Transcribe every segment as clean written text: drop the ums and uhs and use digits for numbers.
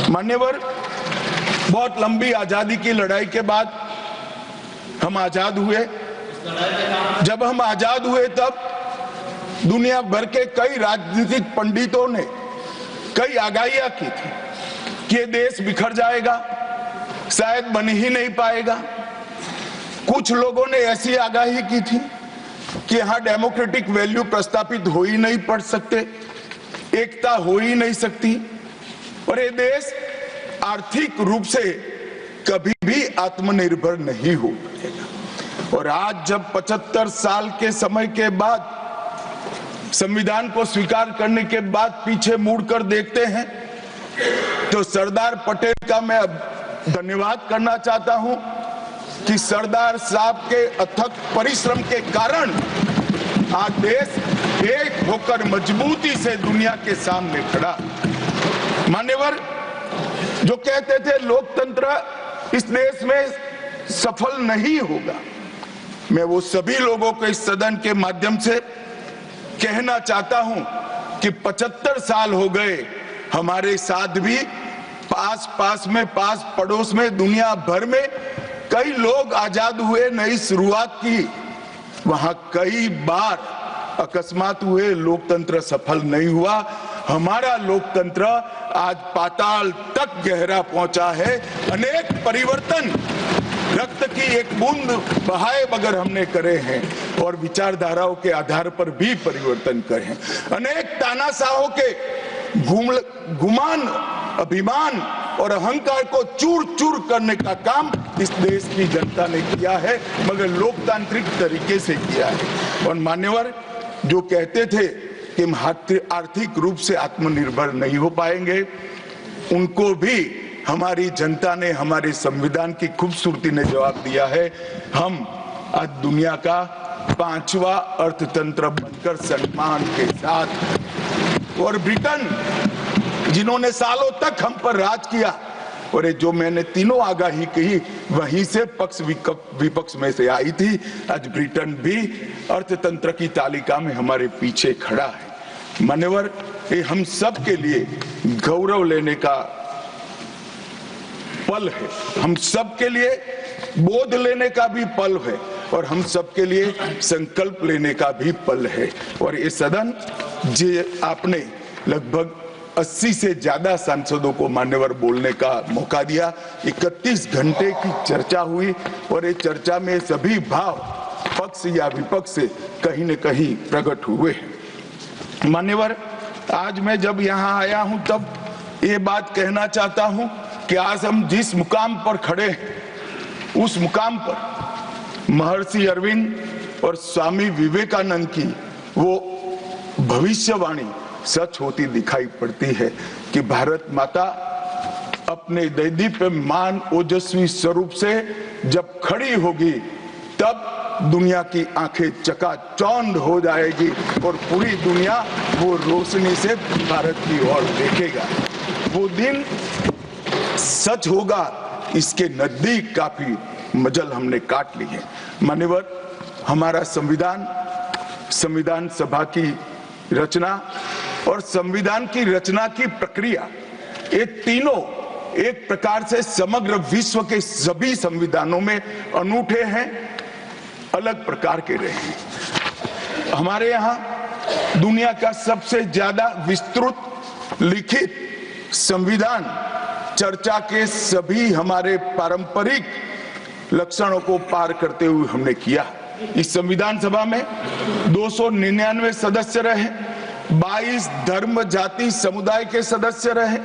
मान्यवर, बहुत लंबी आजादी की लड़ाई के बाद हम आजाद हुए। जब हम आजाद हुए तब दुनिया भर के कई राजनीतिक पंडितों ने कई आगाहियां की थी कि ये देश बिखर जाएगा, शायद बन ही नहीं पाएगा। कुछ लोगों ने ऐसी आगाही की थी कि यहां डेमोक्रेटिक वैल्यू प्रस्तापित हो ही नहीं पड़ सकते, एकता हो ही नहीं सकती और ये देश आर्थिक रूप से कभी भी आत्मनिर्भर नहीं हो पाएगा। और आज जब 75 साल के समय के बाद संविधान को स्वीकार करने के बाद पीछे मुड़कर देखते हैं तो सरदार पटेल का मैं धन्यवाद करना चाहता हूं कि सरदार साहब के अथक परिश्रम के कारण आज देश एक होकर मजबूती से दुनिया के सामने खड़ा। मान्यवर, जो कहते थे लोकतंत्र इस देश में सफल नहीं होगा, मैं वो सभी लोगों को इस सदन के माध्यम से कहना चाहता हूं कि 75 साल हो गए, हमारे साथ भी पास पड़ोस में दुनिया भर में कई लोग आजाद हुए, नई शुरुआत की, वहां कई बार अकस्मात हुए, लोकतंत्र सफल नहीं हुआ। हमारा लोकतंत्र आज पाताल तक गहरा पहुंचा है। अनेक परिवर्तन रक्त की एक बूंद बहाए बगैर हमने करे हैं और विचारधाराओं के आधार पर भी परिवर्तन करे हैं। अनेक तानाशाहों के गुमान, अभिमान और अहंकार को चूर चूर करने का काम इस देश की जनता ने किया है, मगर लोकतांत्रिक तरीके से किया है। और मान्यवर, जो कहते थे कि हम आर्थिक रूप से आत्मनिर्भर नहीं हो पाएंगे, उनको भी हमारी जनता ने, हमारे संविधान की खूबसूरती ने जवाब दिया है। हम आज दुनिया का 5वां अर्थतंत्र बनकर सम्मान के साथ, और ब्रिटेन जिन्होंने सालों तक हम पर राज किया, और ये जो मैंने तीनों आगाही कही वहीं से पक्ष विपक्ष में से आई थी, आज ब्रिटेन भी अर्थतंत्र की तालिका में हमारे पीछे खड़ा है। मान्यवर, ये हम सब के लिए गौरव लेने का पल है, हम सब के लिए बोध लेने का भी पल है और हम सब के लिए संकल्प लेने का भी पल है। और ये सदन जे आपने लगभग 80 से ज्यादा सांसदों को मान्यवर बोलने का मौका दिया, 31 घंटे की चर्चा हुई और ये चर्चा में सभी भाव पक्ष या विपक्ष से कहीं न कहीं प्रकट हुए। मान्यवर, आज मैं जब यहाँ आया हूँ तब ये बात कहना चाहता हूँ कि आज हम जिस मुकाम पर खड़े हैं, उस मुकाम पर महर्षि अरविंद और स्वामी विवेकानंद की वो भविष्यवाणी सच होती दिखाई पड़ती है कि भारत माता अपने दैदीप्यमान ओजस्वी स्वरूप से जब खड़ी होगी तब दुनिया की आंखें चकाचौंध हो जाएगी और पूरी दुनिया वो रोशनी से भारत की ओर देखेगा। वो दिन सच होगा, इसके नजदीक काफी मजल हमने काट ली है। मान्यवर, हमारा संविधान सभा की रचना और संविधान की रचना की प्रक्रिया, ये तीनों एक प्रकार से समग्र विश्व के सभी संविधानों में अनूठे हैं, अलग प्रकार के रहे हैं। हमारे यहाँ दुनिया का सबसे ज्यादा विस्तृत लिखित संविधान चर्चा के सभी हमारे पारंपरिक लक्षणों को पार करते हुए हमने किया। इस संविधान सभा में 299 सदस्य रहे, 22 धर्म जाति समुदाय के सदस्य रहे,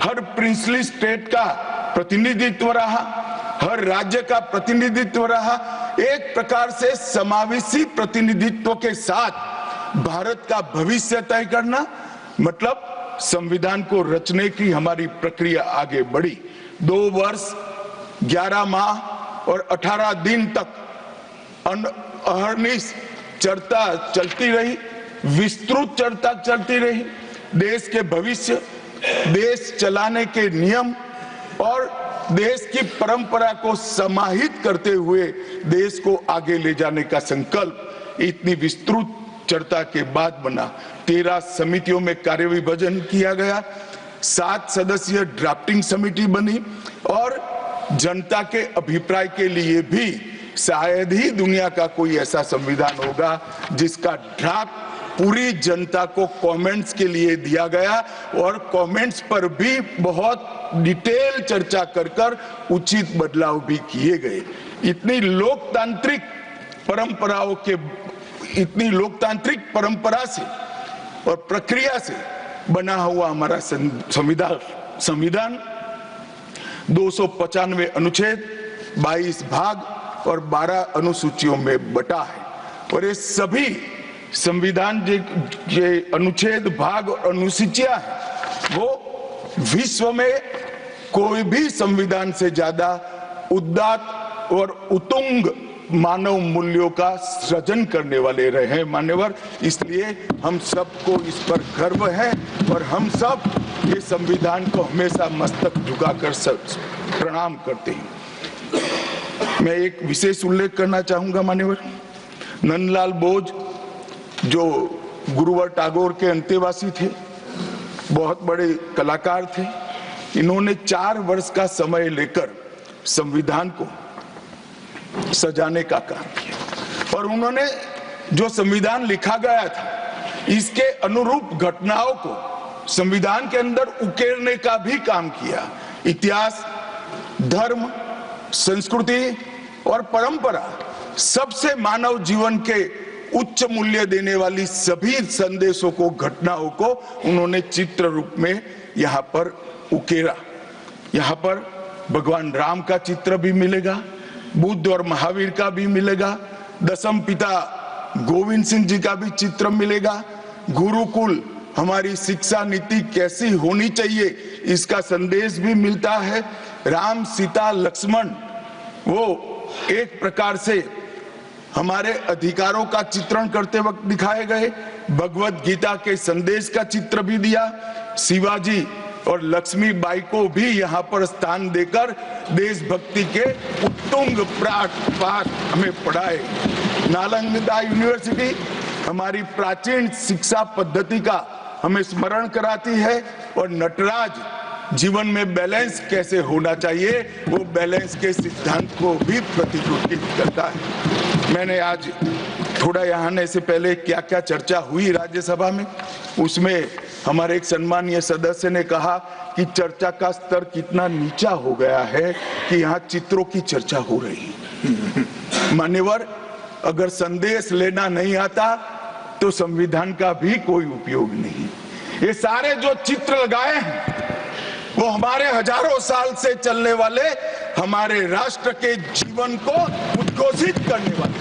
हर प्रिंसली स्टेट का प्रतिनिधित्व रहा, हर राज्य का प्रतिनिधित्व रहा। एक प्रकार से समावेशी प्रतिनिधित्व के साथ भारत का भविष्य तय करना, मतलब संविधान को रचने की हमारी प्रक्रिया आगे बढ़ी। 2 वर्ष 11 माह और 18 दिन तक अहर्निश चर्चा चलती रही, विस्तृत चर्चा चलती रही। देश के भविष्य, देश चलाने के नियम और देश की परंपरा को समाहित करते हुए देश को आगे ले जाने का संकल्प इतनी विस्तृत चर्चा के बाद बना। 13 समितियों में कार्य विभाजन किया गया, 7 सदस्यीय ड्राफ्टिंग समिति बनी और जनता के अभिप्राय के लिए भी शायद ही दुनिया का कोई ऐसा संविधान होगा जिसका ड्राफ्ट पूरी जनता को कमेंट्स के लिए दिया गया और कमेंट्स पर भी बहुत डिटेल चर्चा कर उचित बदलाव भी किए गए। इतनी लोकतांत्रिक परंपरा से और प्रक्रिया से बना हुआ हमारा संविधान 295 अनुच्छेद, 22 भाग और 12 अनुसूचियों में बटा है और ये सभी संविधान के अनुच्छेद, भाग और अनुसूचियां हैं वो विश्व में कोई भी संविधान से ज्यादा उदात्त और उत्तुंग मानव मूल्यों का सृजन करने वाले रहे हैं मान्यवर। इसलिए हम सबको इस पर गर्व है और हम सब ये संविधान को हमेशा मस्तक झुकाकर प्रणाम करते हैं। मैं एक विशेष उल्लेख करना चाहूंगा मान्यवर, नंदलाल बोस जो गुरुवर टैगोर के अंतेवासी थे, बहुत बड़े कलाकार थे, इन्होंने 4 वर्ष का समय लेकर संविधान को सजाने का काम किया और उन्होंने जो संविधान लिखा गया था इसके अनुरूप घटनाओं को संविधान के अंदर उकेरने का भी काम किया। इतिहास, धर्म, संस्कृति और परंपरा, सबसे मानव जीवन के उच्च मूल्य देने वाली सभी संदेशों को, घटनाओं को उन्होंने चित्र रूप में यहाँ पर उकेरा। यहाँ पर भगवान राम का चित्र भी मिलेगा, बुद्ध और महावीर का भी मिलेगा, दशम पिता गोविंद सिंह जी का भी चित्र मिलेगा, गुरुकुल हमारी शिक्षा नीति कैसी होनी चाहिए इसका संदेश भी मिलता है, राम सीता लक्ष्मण वो एक प्रकार से हमारे अधिकारों का चित्रण करते वक्त दिखाए गए, भगवत गीता के संदेश का चित्र भी दिया, शिवाजी और लक्ष्मीबाई को भी यहाँ पर स्थान देकर देशभक्ति के उत्तुंग पाठ हमें पढ़ाए। नालंदा यूनिवर्सिटी हमारी प्राचीन शिक्षा पद्धति का हमें स्मरण कराती है और नटराज जीवन में बैलेंस कैसे होना चाहिए वो बैलेंस के सिद्धांत को भी प्रतिरूपित करता है। मैंने आज थोड़ा यहाँ आने से पहले क्या क्या चर्चा हुई राज्यसभा में, उसमें हमारे एक सम्मानीय सदस्य ने कहा कि चर्चा का स्तर कितना नीचा हो गया है कि यहाँ चित्रों की चर्चा हो रही है। मान्यवर, अगर संदेश लेना नहीं आता तो संविधान का भी कोई उपयोग नहीं। ये सारे जो चित्र लगाए हैं वो हमारे हजारों साल से चलने वाले हमारे राष्ट्र के जीवन को उद्घोषित करने वाले